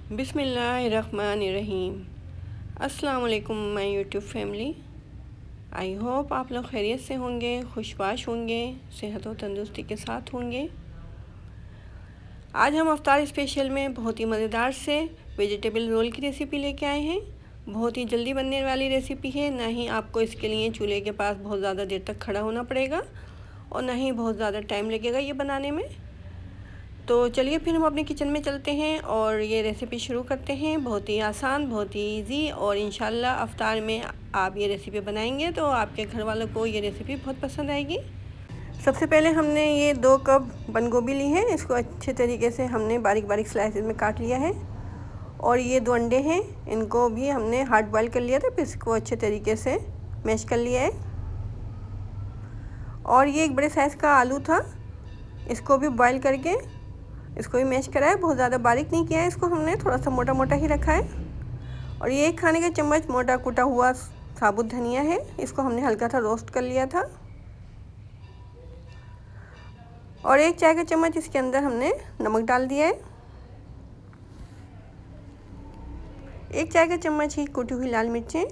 बिस्मिल्लाहिर्रहमानिर्रहीम। अस्सलाम वालेकुम my YouTube family. I hope आप लोग खैरियत से होंगे, खुशबाश होंगे, सेहत और तंदुरुस्ती के साथ होंगे। आज हम अफ्तार स्पेशल में बहुत ही मज़ेदार से वेजिटेबल रोल की रेसिपी लेके आए हैं। बहुत ही जल्दी बनने वाली रेसिपी है, ना ही आपको इसके लिए चूल्हे के पास बहुत ज़्यादा देर तक खड़ा होना पड़ेगा और ना ही बहुत ज़्यादा टाइम लगेगा ये बनाने में। तो चलिए फिर हम अपने किचन में चलते हैं और ये रेसिपी शुरू करते हैं। बहुत ही आसान, बहुत ही इजी और इंशाल्लाह अफ्तार में आप ये रेसिपी बनाएंगे तो आपके घर वालों को ये रेसिपी बहुत पसंद आएगी। सबसे पहले हमने ये 2 कप बंद गोभी ली है। इसको अच्छे तरीके से हमने बारीक बारीक स्लाइसेस में काट लिया है। और ये 2 अंडे हैं, इनको भी हमने हार्ड बॉयल कर लिया था, फिर इसको अच्छे तरीके से मैश कर लिया है। और ये एक बड़े साइज़ का आलू था, इसको भी बॉयल करके इसको भी मैश करा है। बहुत ज़्यादा बारीक नहीं किया है, इसको हमने थोड़ा सा मोटा मोटा ही रखा है। और ये 1 खाने का चम्मच मोटा कुटा हुआ साबुत धनिया है, इसको हमने हल्का सा रोस्ट कर लिया था। और 1 चाय का चम्मच इसके अंदर हमने नमक डाल दिया है। 1 चाय का चम्मच ही कुटी हुई लाल मिर्चें।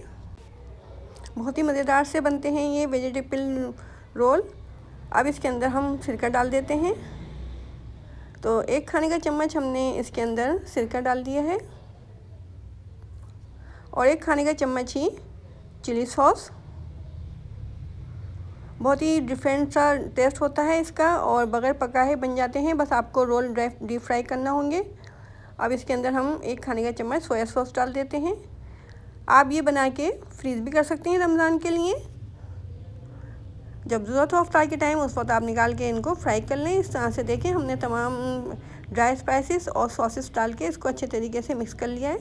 बहुत ही मज़ेदार से बनते हैं ये वेजिटेबल रोल। अब इसके अंदर हम सिरका डाल देते हैं। तो 1 खाने का चम्मच हमने इसके अंदर सिरका डाल दिया है और 1 खाने का चम्मच ही चिली सॉस। बहुत ही डिफरेंट सा टेस्ट होता है इसका और बगैर पकाए बन जाते हैं, बस आपको रोल डीप फ्राई करना होंगे। अब इसके अंदर हम 1 खाने का चम्मच सोया सॉस डाल देते हैं। आप ये बना के फ्रीज़ भी कर सकते हैं रमज़ान के लिए। जब ज़रूरत हो अफ्तार के टाइम उस वक्त आप निकाल के इनको फ्राई कर लें। इस तरह से देखें, हमने तमाम ड्राई स्पाइसेस और सॉसेस डाल के इसको अच्छे तरीके से मिक्स कर लिया है।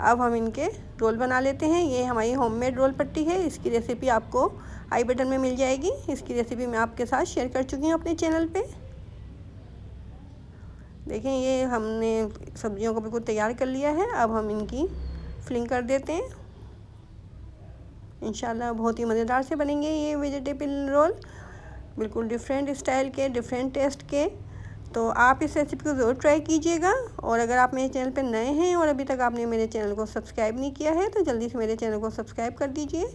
अब हम इनके रोल बना लेते हैं। ये हमारी होममेड रोल पट्टी है, इसकी रेसिपी आपको आई बटन में मिल जाएगी। इसकी रेसिपी मैं आपके साथ शेयर कर चुकी हूँ अपने चैनल पे। देखें, ये हमने सब्जियों को बिल्कुल तैयार कर लिया है। अब हम इनकी फिलिंग कर देते हैं। इंशाल्लाह बहुत ही मज़ेदार से बनेंगे ये वेजिटेबल रोल, बिल्कुल डिफरेंट स्टाइल के, डिफरेंट टेस्ट के। तो आप इस रेसिपी को ज़रूर ट्राई कीजिएगा। और अगर आप मेरे चैनल पर नए हैं और अभी तक आपने मेरे चैनल को सब्सक्राइब नहीं किया है तो जल्दी से मेरे चैनल को सब्सक्राइब कर दीजिए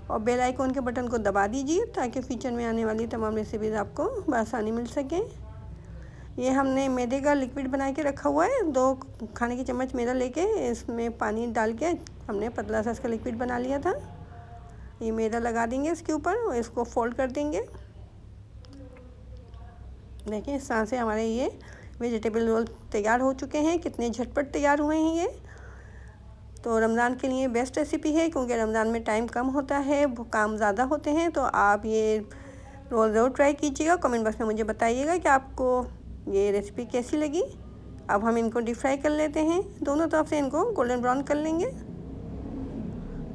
और बेल आइकन के बटन को दबा दीजिए ताकि फ्यूचर में आने वाली तमाम रेसिपीज़ आपको बआसानी मिल सकें। ये हमने मैदे का लिक्विड बना के रखा हुआ है। 2 खाने के चम्मच मैदा लेके इसमें पानी डाल के हमने पतला सा इसका लिक्विड बना लिया था। ये मैदा लगा देंगे इसके ऊपर और इसको फोल्ड कर देंगे। देखिए, इस तरह से हमारे ये वेजिटेबल रोल तैयार हो चुके हैं। कितने झटपट तैयार हुए हैं ये। तो रमज़ान के लिए बेस्ट रेसिपी है, क्योंकि रमज़ान में टाइम कम होता है, काम ज़्यादा होते हैं। तो आप ये रोल ज़रूर ट्राई कीजिएगा। कमेंट बॉक्स में मुझे बताइएगा कि आपको ये रेसिपी कैसी लगी। अब हम इनको डीप फ्राई कर लेते हैं, दोनों तरफ से इनको गोल्डन ब्राउन कर लेंगे।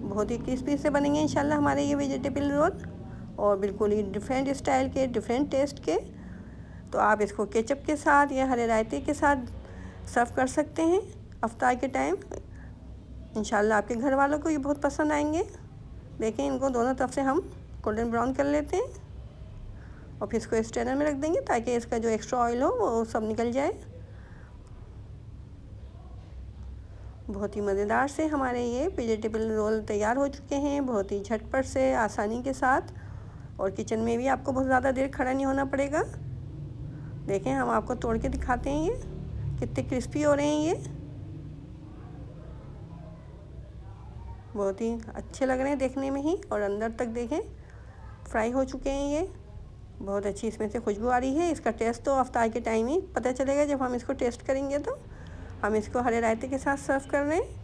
बहुत ही क्रिस्पी से बनेंगे इंशाल्लाह हमारे ये वेजिटेबल रोल और बिल्कुल ही डिफरेंट स्टाइल के, डिफरेंट टेस्ट के। तो आप इसको केचप के साथ या हरे रायते के साथ सर्व कर सकते हैं अफ्तार के टाइम। इंशाल्लाह आपके घर वालों को ये बहुत पसंद आएंगे। देखें, इनको दोनों तरफ से हम गोल्डन ब्राउन कर लेते हैं और फिर इसको स्ट्रेनर में रख देंगे ताकि इसका जो एक्स्ट्रा ऑयल हो वो सब निकल जाए। बहुत ही मज़ेदार से हमारे ये वेजिटेबल रोल तैयार हो चुके हैं, बहुत ही झटपट से, आसानी के साथ। और किचन में भी आपको बहुत ज़्यादा देर खड़ा नहीं होना पड़ेगा। देखें, हम आपको तोड़ के दिखाते हैं ये कितने क्रिस्पी हो रहे हैं। ये बहुत ही अच्छे लग रहे हैं देखने में ही और अंदर तक देखें फ्राई हो चुके हैं ये। बहुत अच्छी इसमें से खुशबू आ रही है। इसका टेस्ट तो अफ्तार के टाइम ही पता चलेगा जब हम इसको टेस्ट करेंगे। तो हम इसको हरे रायते के साथ सर्व कर रहे हैं।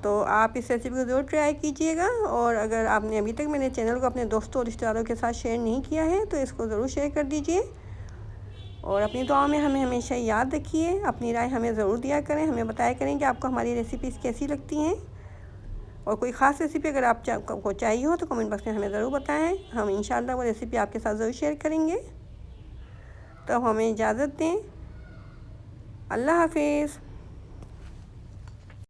तो आप इस रेसिपी को ज़रूर ट्राई कीजिएगा। और अगर आपने अभी तक मेरे चैनल को अपने दोस्तों और रिश्तेदारों के साथ शेयर नहीं किया है तो इसको ज़रूर शेयर कर दीजिए। और अपनी दुआओं में हमें हमेशा याद रखिए। अपनी राय हमें ज़रूर दिया करें, हमें बताया करें कि आपको हमारी रेसिपीज़ कैसी लगती हैं। और कोई ख़ास रेसिपी अगर आप को चाहिए हो तो कमेंट बॉक्स में हमें ज़रूर बताएं। हम इंशाल्लाह वो रेसिपी आपके साथ ज़रूर शेयर करेंगे। तो हमें इजाज़त दें। अल्लाह हाफिज़।